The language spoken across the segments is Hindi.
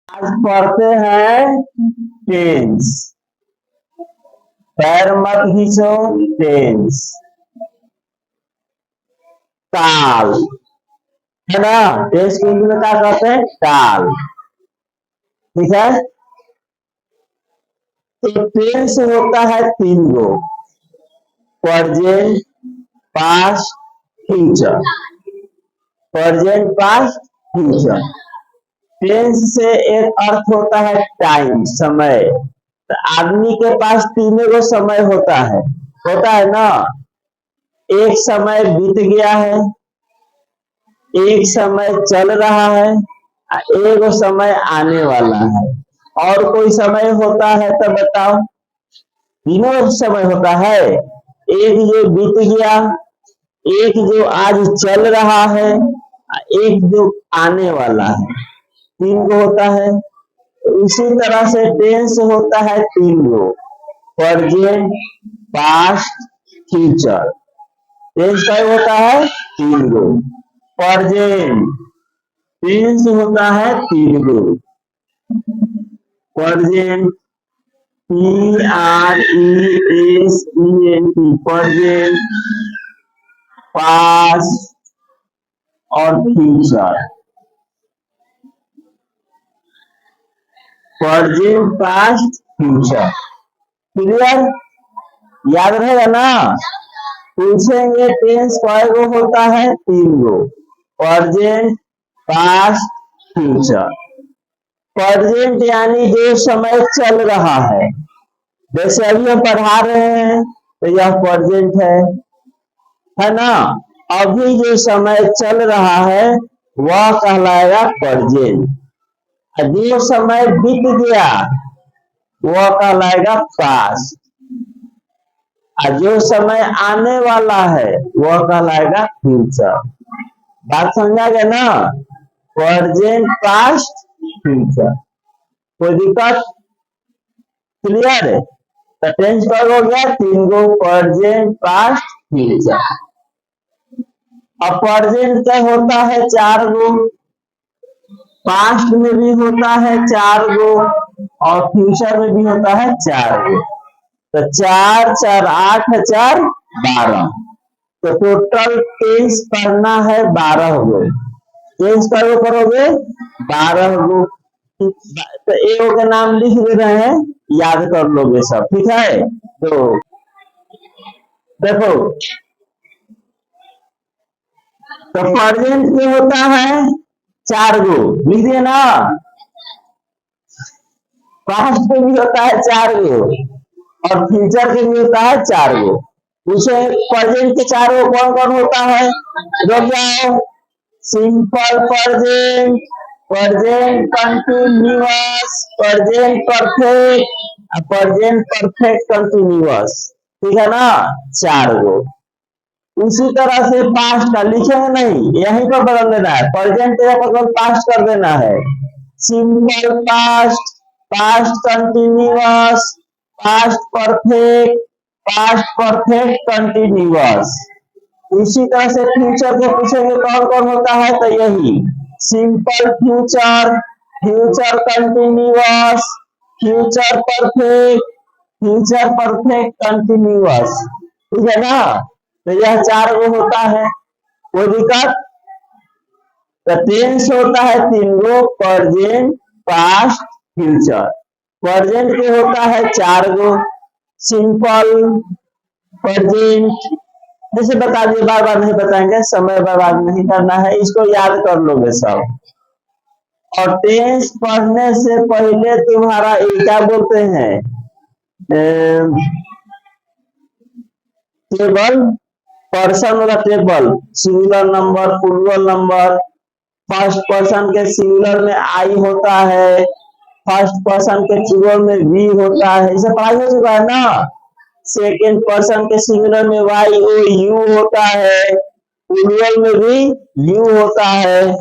आज पढ़ते हैं टेंस। पैर मत खींचो। टेंस काल है ना। टेंस को इंग्लिश में क्या कहते हैं? काल। ठीक है। तो टेंस होता है 3 गो। Present, past, future. Present, past, future. Tense से एक अर्थ होता है टाइम, समय। तो आदमी के पास 3 गो समय होता है ना। एक समय बीत गया है, एक समय चल रहा है, एक समय आने वाला है। और कोई समय होता है तो बताओ। तीनों समय होता है। एक जो बीत गया, एक जो आज चल रहा है, एक जो आने वाला है। 3 गो होता है। इसी तरह से टेंस होता है 3 गो। Present, past, future. टेंस का होता है 3 गो। प्रेजेंट टेंस होता है 3 गो। प्रेजेंट PRESENT प्रेजेंट, पास्ट और future. Present, past, future. Clear? याद रहेगा ना। पूछेंगे टेंस कय गो होता है? 3 गो। Present, past, future. प्रेजेंट यानी जो समय चल रहा है। जैसे अभी हम पढ़ा रहे हैं तो यह प्रेजेंट है ना। अभी जो समय चल रहा है वह कहलाएगा प्रेजेंट। जो समय बीत गया वह कहलाएगा पास्ट। जो समय आने वाला है वह कहलाएगा फ्यूचर। बात समझा गया ना। Present, past, future. कोई दिक्कत? क्लियर है? तो टेंस का हो गया 3 गो। Present, past, future. अब प्रेजेंट का होता है 4 गो। पास्ट में भी होता है 4 गो और फ्यूचर में भी होता है 4 गो। तो 4 4 8 4 12। तो टोटल टेंस करना है 12 गो। टेंस करोगे 12 गो। तो एक का नाम लिख दे रहे हैं, याद कर लोगे सब। ठीक है। तो देखो, तो प्रेजेंट में होता है 4 गो, लिख दिए ना। पास्ट में भी होता है 4 गो और फ्यूचर के भी होता है 4 गो। उसे प्रेजेंट के 4 गो कौन कौन होता है? रुक जाओ। Simple present, present continuous, present perfect, present perfect continuous. ठीक है ना। 4 गो। उसी तरह से पास्ट का लिखेंगे नहीं, यहीं पर बदल देना है। प्रेजेंट को पास्ट कर देना है। Simple past, past continuous, past perfect, past perfect continuous. इसी तरह से फ्यूचर को पूछेंगे कौन कौन होता है, तो यही simple future, future continuous, future perfect, future perfect continuous. ठीक है ना। तो यह 4 गो होता है। कोई दिक्कत? तो टेंस होता है 3 गो। Present, past, future. प्रेजेंट के होता है 4 गो। सिंपल प्रेजेंट, जैसे बता दिए, बार बार नहीं बताएंगे, समय बर्बाद नहीं करना है, इसको याद कर लोगे सब। और टेंस पढ़ने से पहले तुम्हारा क्या बोलते हैं, टेबल, पर्सन वाला table, singular number, plural number. First person के सिंगुलर में आई होता है, फर्स्ट पर्सन के प्लूरल में वी होता है। इसे पढ़ाई हो चुका है ना। सेकेंड पर्सन के सिंगुलर में वाई ओ यू होता है, प्लूरल में भी यू होता है।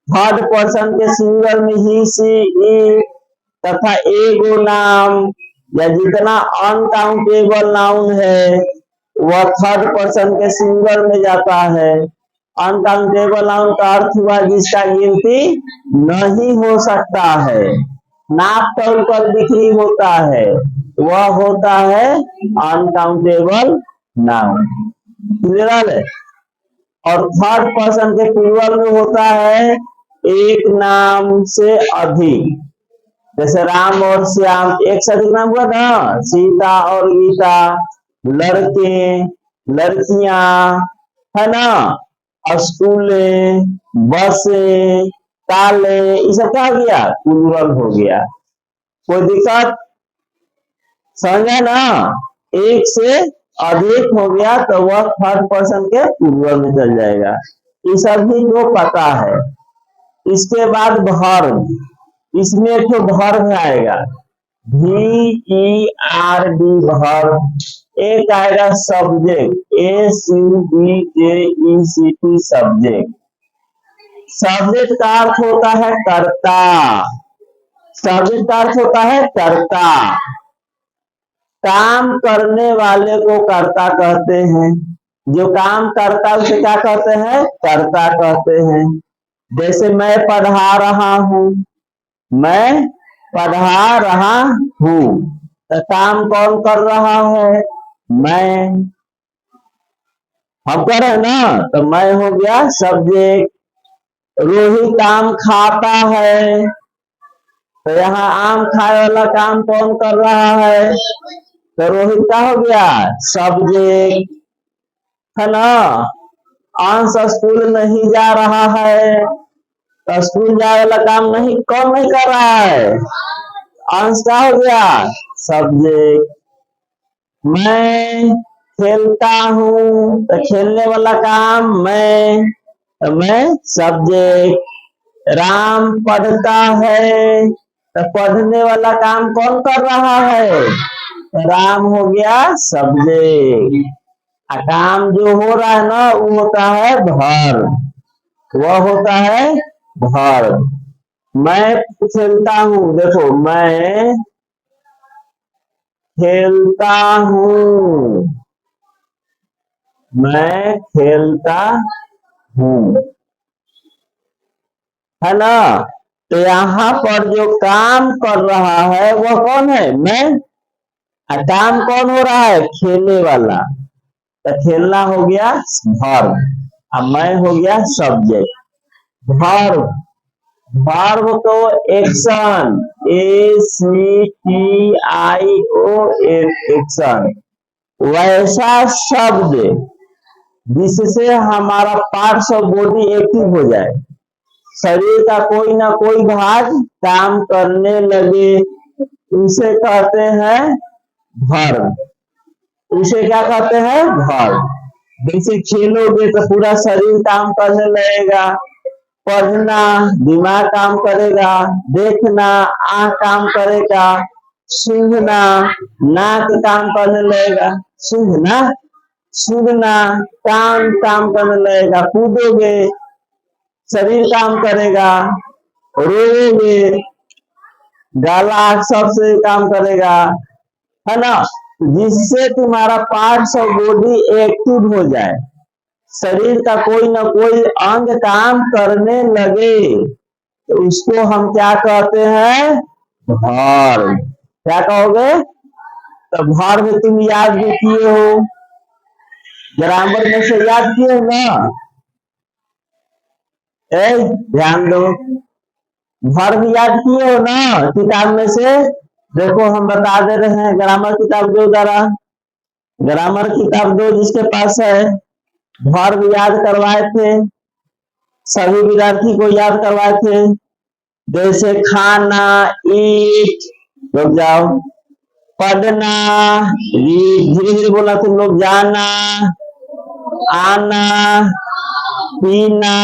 थर्ड पर्सन के सिंगुलर में ही सी ई तथा एगो नाम या जितना अनकाउंटेबल नाउन है वह थर्ड पर्सन के सिंगुलर में जाता है। अनकाउंटेबल नाउन का अर्थ हुआ जिसका गिनती नहीं हो सकता है, नाप तोल कर बिक्री होता है, वह होता है अनकाउंटेबल नाउन। क्लियर है? और थर्ड पर्सन के प्लूरल में होता है एक नाम से अधिक, जैसे राम और श्याम एक से अधिक नाम हुआ ना, सीता और गीता, लड़के लड़कियां, है ना, स्कूले, बसे, ताले, ये सब क्या हो गया? प्लूरल हो गया। कोई दिक्कत? समझा ना? एक से अधिक हो गया तो वह थर्ड पर्सन के प्लूरल में चल जाएगा। ये सभी को पता है। इसके बाद वर्ब, इसमें एक तो वर्ब आएगा VERB वर्ब, एक आएगा सब्जेक्ट SUBJECT सब्जेक्ट। सब्जेक्ट का अर्थ होता है कर्ता, सब्जेक्ट का अर्थ होता है कर्ता, काम करने वाले को कर्ता कहते हैं, जो काम करता है उसे क्या कहते हैं? कर्ता कहते हैं। जैसे मैं पढ़ा रहा हूं, मैं पढ़ा रहा हूं, तो काम कौन कर रहा है? मैं। हम कर रहे हैं ना, तो मैं हो गया सब्जेक्ट। रोहित आम खाता है, तो यहाँ आम खाए वाला काम कौन कर रहा है? तो रोहित का हो गया सब्जेक्ट, है ना। अंश स्कूल नहीं जा रहा है, तो स्कूल जाने वाला काम नहीं कौन नहीं कर रहा है? अंश का हो गया सब्जेक्ट। मैं खेलता हूँ, तो खेलने वाला काम मैं, तो मैं सब्जेक्ट। राम पढ़ता है, तो पढ़ने वाला काम कौन कर रहा है? राम हो गया सब्जेक्ट। काम जो हो रहा है ना वो होता है वर्ब, वह होता है वर्ब। मैं खेलता हूँ, देखो मैं खेलता हूँ, मैं खेलता हूँ, है ना। तो यहाँ पर जो काम कर रहा है वह कौन है? मैं। काम कौन हो रहा है? खेलने वाला, तो खेलना हो गया वर्ब, अब मैं हो गया सब्जेक्ट। वर्ब, वर्ब तो एक्शन, ACTION एक्शन, वैसा शब्द जिससे हमारा पार्ट्स ऑफ बॉडी एक्टिव हो जाए, शरीर का कोई ना कोई भाग काम करने लगे, उसे कहते हैं वर्ब। उसे क्या कहते हैं? वर्ब। जैसे खेलोगे तो पूरा शरीर काम करने लगेगा, पढ़ना दिमाग काम करेगा, देखना आंख काम करेगा, सूंघना नाक काम करने लगेगा, सूंघना सूंघना कान काम करने लगेगा, कूदोगे शरीर काम करेगा, रोओगे गाला सबसे काम करेगा, है ना। जिससे तुम्हारा पार्ट्स ऑफ बॉडी एक्टिव हो जाए, शरीर का कोई ना कोई अंग काम करने लगे, तो उसको हम क्या कहते हैं? वर्ब। क्या कहोगे? तो वर्ब तुम याद भी किए हो, ग्रामर में से याद किए हो ना? ध्यान दो, वर्ब याद किए हो ना किताब में से? देखो हम बता दे रहे हैं, ग्रामर किताब दो जरा, ग्रामर किताब दो जिसके पास है। वर्ब याद करवाए थे, सभी विद्यार्थी को याद करवाए थे, जैसे खाना ईट, रुक जाओ, पढ़ना रीड, धीरे धीरे बोला तुम लोग, जाना आना, पीना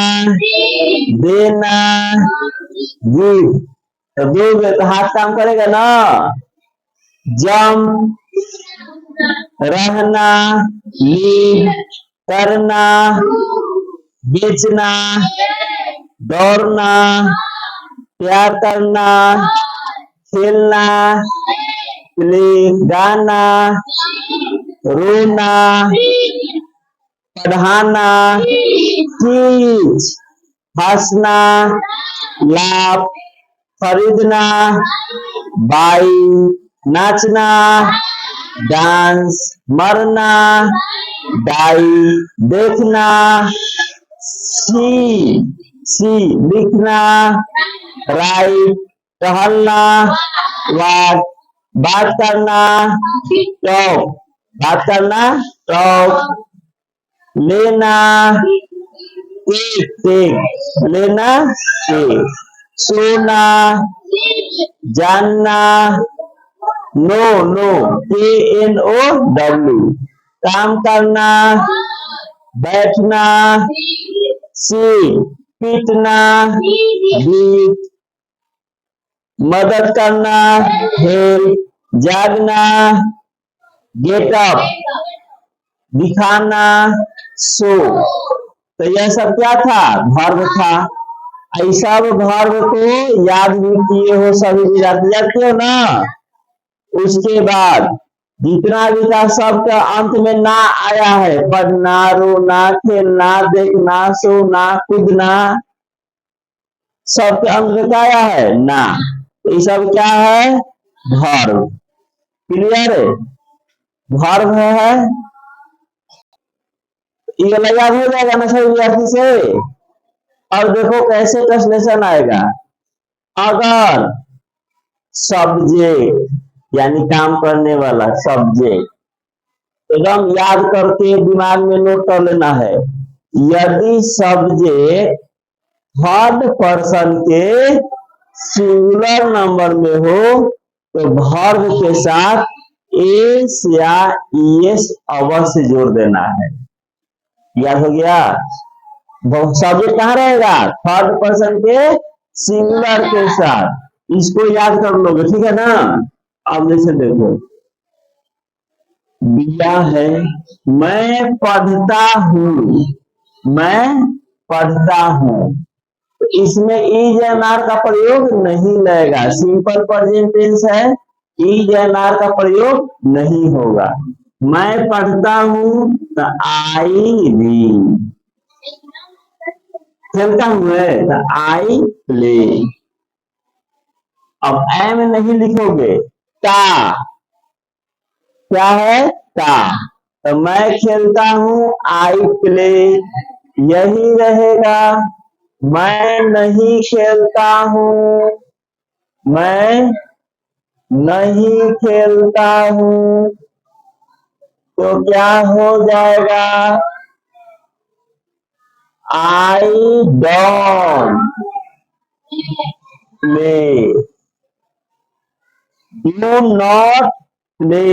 देना गिव, तो दोगे तो हाथ काम करेगा ना। जम रहना, लीव करना, बेचना, दौड़ना, प्यार करना, खेलना, प्ले गाना, रोना, पढ़ाना, टीच, हंसना, लाभ, खरीदना, बाई, नाचना, डांस, मरना, डाई, देखना, सी, सी लिखना, राइट, टहलना, वाक, बात करना, टॉक, बात करना, टॉक, लेना, टेक, टेक, लेना, टेक, सोना, जानना, नो, नो, KNOW, काम करना, बैठना, सीट, पीटना, बीट, मदद करना, हेल्प, जागना, गेट अप, दिखाना, शो। तो यह सब क्या था? वर्ब था। ऐसा वर्ब को याद भी किए हो सभी विद्यार्थी, जाते हो ना। उसके बाद जितना भी था सबका अंत में ना आया है। पढ़ना, रोना, खेलना, देखना, सोना, कूदना, सबके अंत में क्या आया है? ना। ये सब क्या है? वर्ब। क्लियर है? वर्ब है। ये वाला याद हो जाएगा ना सभी विद्यार्थी से। अब देखो कैसे ट्रांसलेशन आएगा। अगर सब्जेक्ट यानी काम करने वाला सब्जेक्ट एकदम याद करके दिमाग में नोट कर लेना है। यदि सब्जेक्ट थर्ड पर्सन के सिंगुलर नंबर में हो तो वर्ब के साथ एस या ईएस अवश्य जोड़ देना है। याद हो गया? सब्जेक्ट कहाँ रहेगा? थर्ड पर्सन के सिंगुलर के साथ। इसको याद कर लोगे, ठीक है ना। अब जैसे देखो, दिया है मैं पढ़ता हूँ, मैं पढ़ता हूँ, इसमें इज एंड आर का प्रयोग नहीं लगेगा। सिंपल प्रेजेंट टेंस है, इज एंड आर का प्रयोग नहीं होगा। मैं पढ़ता हूँ तो आई रीड, खेलता हूँ तो आई प्ले। अब ए में नहीं लिखोगे, ता, क्या है? ता। तो मैं खेलता हूँ, आई प्ले, यही रहेगा। मैं नहीं खेलता हूँ, मैं नहीं खेलता हूँ, तो क्या हो जाएगा? I don't play, do not play.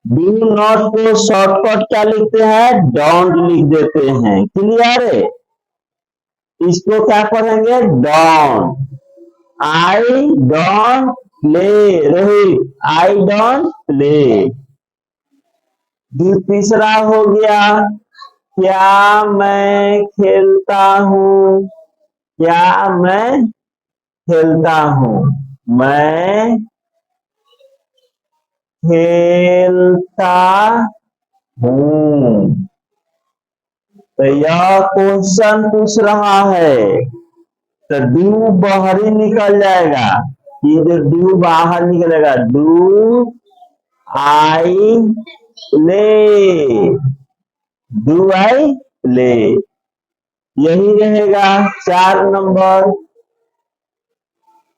Do not को शॉर्टकट क्या लिखते हैं? डोंट लिख देते हैं। क्लियर है? इसको क्या पढ़ेंगे? Don't. I don't play, Rohit I don't play. तीसरा हो गया, क्या मैं खेलता हूँ, क्या मैं खेलता हूँ, मैं खेलता हूँ। तो यह क्वेश्चन पूछ रहा है, तो डू बाहर निकल जाएगा। ये जो डू बाहर निकलेगा, do I play, do I play, यही रहेगा 4 नंबर।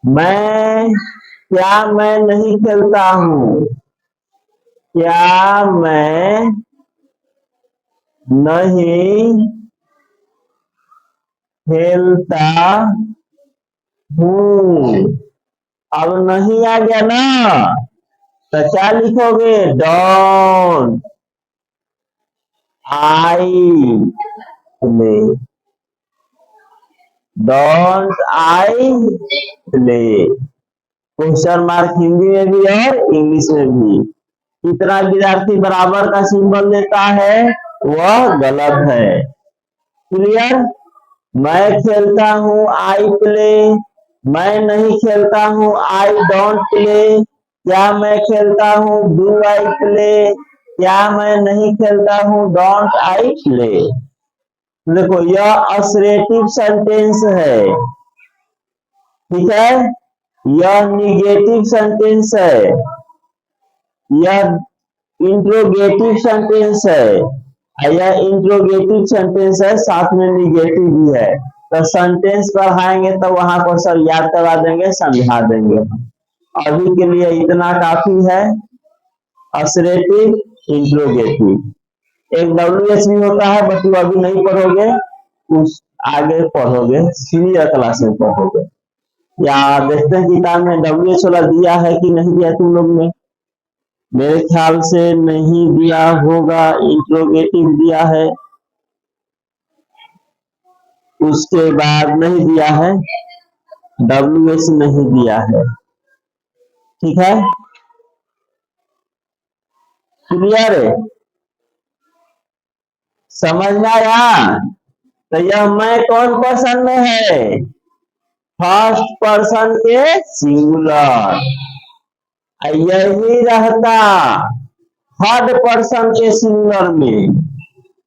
क्या मैं नहीं खेलता हूँ, क्या मैं नहीं खेलता हूँ। अब नहीं आ गया ना, तो क्या लिखोगे? Don't I play, don't I play. Question mark Hindi में भी और इंग्लिश में भी। कितना विद्यार्थी बराबर का सिंबल देता है वह गलत है। क्लियर? मैं खेलता हूँ, आई प्ले, मैं नहीं खेलता हूँ, आई डोंट प्ले, क्या मैं खेलता हूँ, डू आई प्ले, क्या मैं नहीं खेलता हूँ, डोंट आई प्ले। देखो यह असरेटिव सेंटेंस है, ठीक है, यह निगेटिव सेंटेंस है, यह इंट्रोगेटिव सेंटेंस है, यह इंट्रोगेटिव सेंटेंस है, साथ में निगेटिव भी है। तो सेंटेंस पढ़ाएंगे तो वहां पर सब याद करवा देंगे, समझा देंगे। अभी के लिए इतना काफी है। Assertive, interrogative. एक WH भी होता है, बट वो अभी नहीं पढ़ोगे, उस आगे पढ़ोगे, सीनियर क्लास में पढ़ोगे। या देखते हैं किताब में WH वाला दिया है कि नहीं दिया तुम लोग ने। मेरे ख्याल से नहीं दिया होगा, इंट्रोगेटिव दिया है, उसके बाद नहीं दिया है, WH नहीं दिया है, ठीक है, क्लियर है, समझना यार। तो यह मैं कौन पर्सन में है, फर्स्ट पर्सन के सिंगुलर। यही रहता थर्ड पर्सन के सिंगुलर में,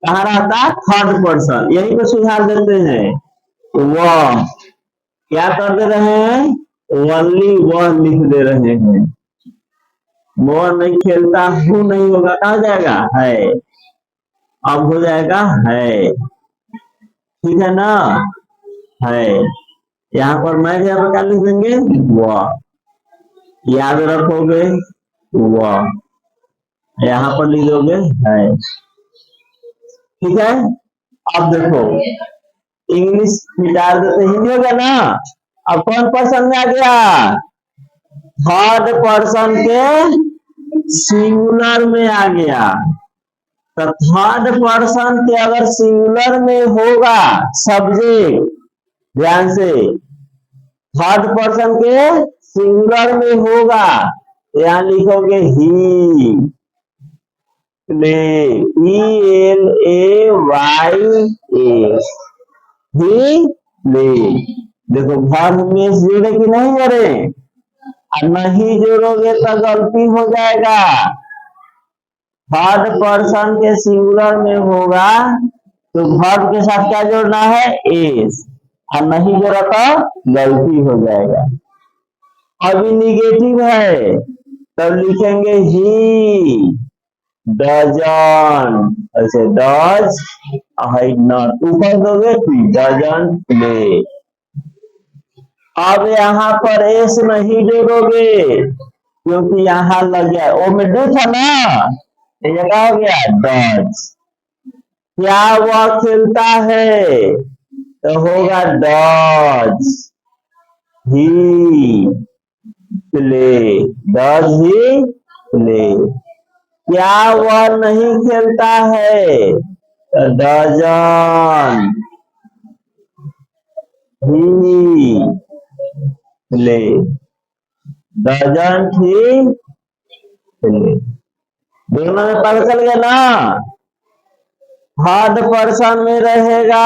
कहाँ रहता, थर्ड पर्सन, यही को सुधार देते हैं। वह क्या कर दे रहे हैं, ओनली वह लिख दे रहे हैं। वह नहीं खेलता हूँ नहीं होगा, कहा जाएगा, है, अब हो जाएगा है, ठीक है ना, है। यहाँ पर मैं जगह क्या लिख देंगे, वह, याद रखोगे, वह, यहाँ पर लिख दोगे है, ठीक है। अब देखो इंग्लिश मिटा देते, हिंदी हो गया ना। अब कौन पर्सन में आ गया, थर्ड पर्सन के सिंगुलर में आ गया। तो थर्ड पर्सन के अगर सिंगुलर में होगा सब्जेक्ट, ध्यान से, थर्ड पर्सन के सिंगुलर में होगा, यहाँ लिखोगे ही प्ले, ELAYA, ही प्ले। देखो वर्ब में जोड़े कि नहीं जोड़े, और नहीं जोड़ोगे तो गलती हो जाएगा। थर्ड पर्सन के सिंगुलर में होगा तो वर्ब के साथ क्या जोड़ना है, एस, और नहीं जोड़ा तो गलती हो जाएगा। अभी निगेटिव है तब लिखेंगे ही डजन, ऐसे डज नॉट, ऊपर दोगे डजन प्ले। अब यहाँ पर एस नहीं जोड़ोगे क्योंकि यहाँ लग गया, ओ में डू था ना, ये क्या हो गया, डज। क्या वह खेलता है, तो होगा does he play, does he play. क्या वह नहीं खेलता है, तो डजन ही प्ले, डजन ही प्ले। दोनों में पता चल गया ना। थर्ड पर्सन में रहेगा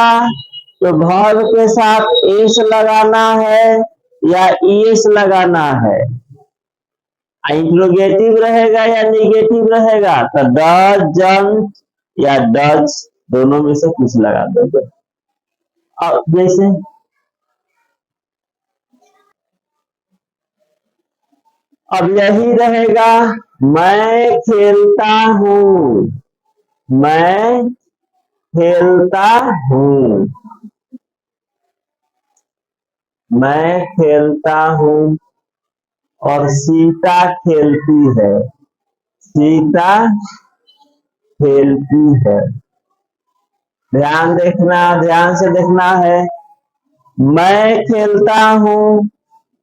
तो वर्ब के साथ एस लगाना है या ईएस लगाना है। इंट्रोगेटिव रहेगा या निगेटिव रहेगा तो डजंट या डज, दोनों में से कुछ लगा दोगे। अब जैसे अब यही रहेगा, मैं खेलता हूँ, मैं खेलता हूँ, मैं खेलता हूँ, और सीता खेलती है, सीता खेलती है। ध्यान देखना, ध्यान से देखना है। मैं खेलता हूँ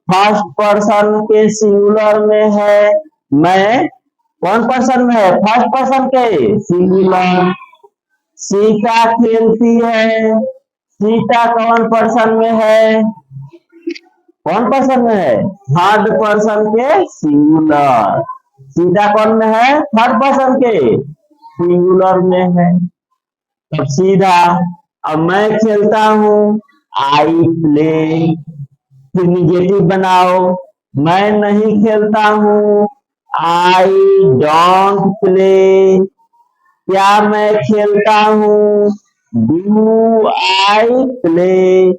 फर्स्ट पर्सन के सिंगुलर में है, मैं कौन पर्सन में है, फर्स्ट पर्सन के सिंगुलर। सीता खेलती है, सीता कौन पर्सन में है, कौन पर्सन में है, थर्ड पर्सन के सिंगुलर। सीता कौन में है, थर्ड पर्सन के सिंगुलर में है। तब सीधा अब मैं खेलता हूँ, आई प्ले, फिर निगेटिव बनाओ, मैं नहीं खेलता हूँ, आई डोंट प्ले, क्या मैं खेलता हूँ? Do I play?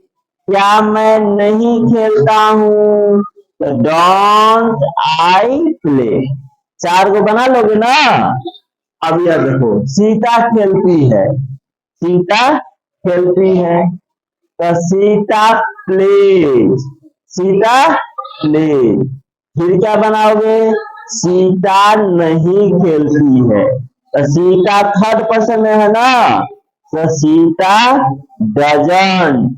क्या मैं नहीं खेलता हूँ? Don't I play? 4 को बना लोगे ना? अब यह देखो, सीता खेलती है, सीता खेलती है, तो सीता प्लेज, सीता प्लेज। फिर क्या बनाओगे? सीता नहीं खेलती है, तो सीता थर्ड पर्सन में है ना, तो Sita doesn't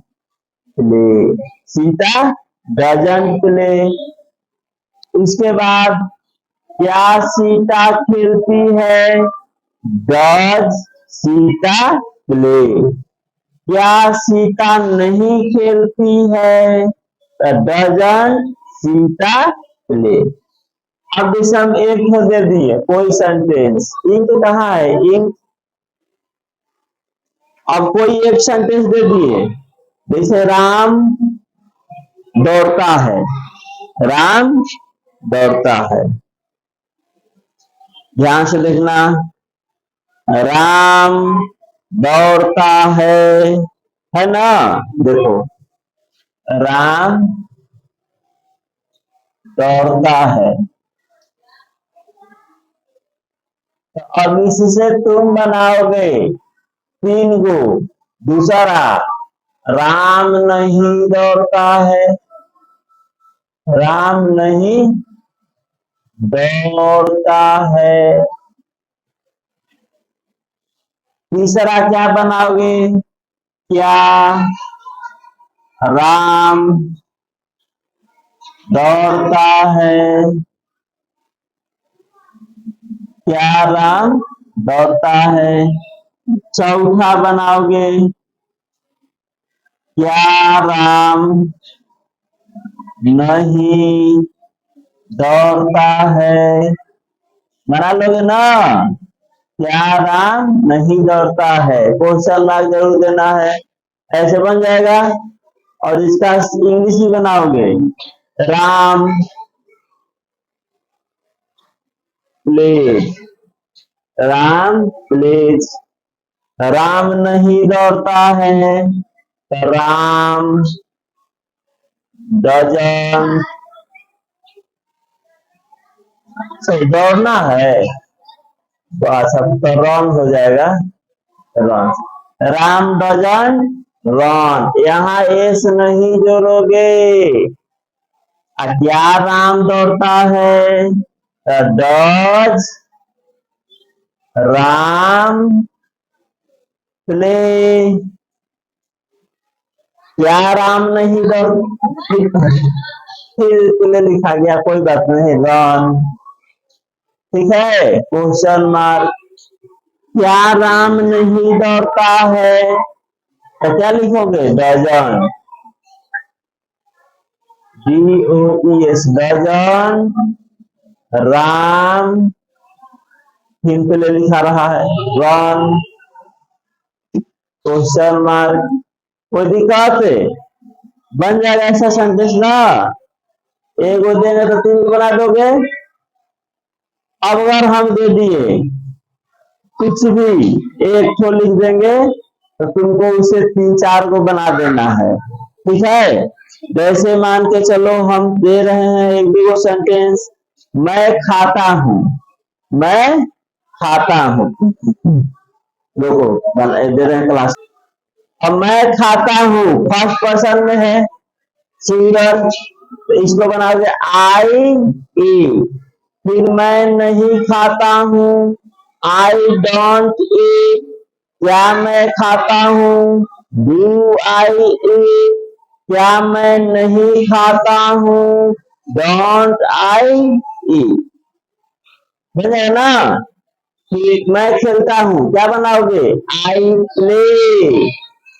play, Sita doesn't play. इसके बाद क्या सीता खेलती है? Does Sita play? क्या सीता नहीं खेलती है? Doesn't Sita play? अब जैसे हम एक दे दिए कोई सेंटेंस, इंक कहाँ है? इंक। अब कोई एक सेंटेंस दे दिए, जैसे राम दौड़ता है, राम दौड़ता है। ध्यान से देखना, राम दौड़ता है ना? देखो, राम दौड़ता है। तो अब इससे तुम बनाओगे 3 को। दूसरा, राम नहीं दौड़ता है, राम नहीं दौड़ता है। तीसरा क्या बनाओगे? क्या राम दौड़ता है? क्या राम दौड़ता है? चौथा बनाओगे, क्या राम नहीं दौड़ता है? बना लोगे ना? क्या राम नहीं दौड़ता है? क्वेश्चन मार्क जरूर देना है, ऐसे बन जाएगा। और इसका इंग्लिश भी बनाओगे, राम प्लेज, राम प्लेज। राम नहीं दौड़ता है, तो राम डजंट। सही, दौड़ना है तो अच्छा, तो रन हो जाएगा, रन। राम डजंट रन, यहाँ एस नहीं जोड़ोगे। क्या राम दौड़ता है? Does Ram play? क्या राम नहीं दौड़, फिर प्ले लिखा गया, कोई बात नहीं, रन। ठीक है, क्वेश्चन मार्क। क्या राम नहीं दौड़ता है? तो क्या लिखोगे? Doesn't, DOES, doesn't Ram. फिर पहले लिखा रहा है रन, क्वेश्चन मार्क। कोई दिक्कत है? बन जाएगा ऐसा सेंटेंस ना? एक को देंगे तो 3 को बना दोगे। अब अगर हम दे दिए कुछ भी, एक तो लिख देंगे, तो तुमको उसे 3-4 को बना देना है। ठीक है, वैसे मान के चलो हम दे रहे हैं एक दो सेंटेंस। मैं खाता हूँ, मैं खाता हूँ। देखो दे रहे हैं क्लास। अब मैं खाता हूँ फर्स्ट पर्सन में है, सिंगल, तो इसको बनाओगे आई ई। फिर मैं नहीं खाता हूँ, आई डोंट ईट। क्या मैं खाता हूँ? डू आई ईट? क्या मैं नहीं खाता हूँ? डोंट आई ईट? है ना? फिर मैं खेलता हूँ, क्या बनाओगे? I play.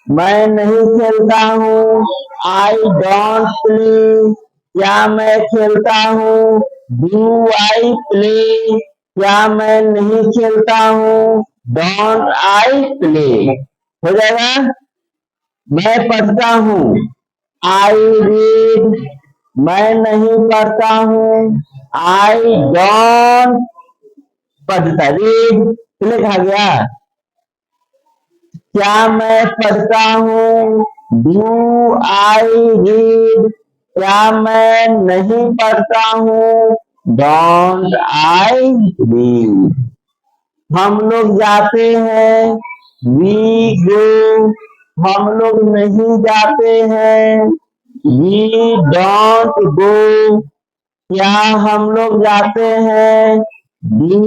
मैं नहीं खेलता हूँ, आई डोंट प्ले। क्या मैं खेलता हूँ? Do I play? क्या मैं नहीं खेलता हूँ? Don't I play? हो जाएगा। मैं पढ़ता हूँ, आई रीड। मैं नहीं पढ़ता हूँ, आई डोंट पढ़ता, रीड। क्लिक आ गया। क्या मैं पढ़ता हूँ? Do I read? क्या मैं नहीं पढ़ता हूँ? Don't I read? हम लोग जाते हैं, वी गो? हम लोग नहीं जाते हैं, वी डोंट गो? क्या हम लोग जाते हैं, डू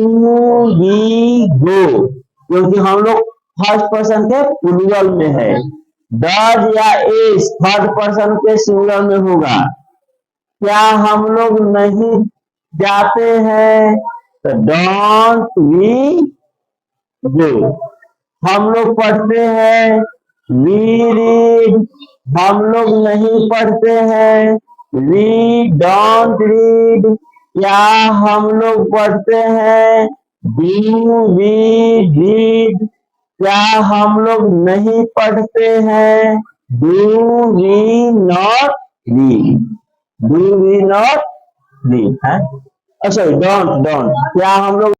वी गो? क्योंकि हम लोग फर्स्ट पर्सन के प्लूरल में है। डज या इज थर्ड पर्सन के सिंगुलर में होगा। क्या हम लोग नहीं जाते हैं, तो डोंट वी गो? हम लोग पढ़ते हैं, वी रीड? हम लोग नहीं पढ़ते हैं, वी डोंट रीड? क्या हम लोग पढ़ते हैं, डू वी रीड? क्या हम लोग नहीं पढ़ते हैं, do we not read? Do we not read है? अच्छा, डोंट डोंट क्या हम लोग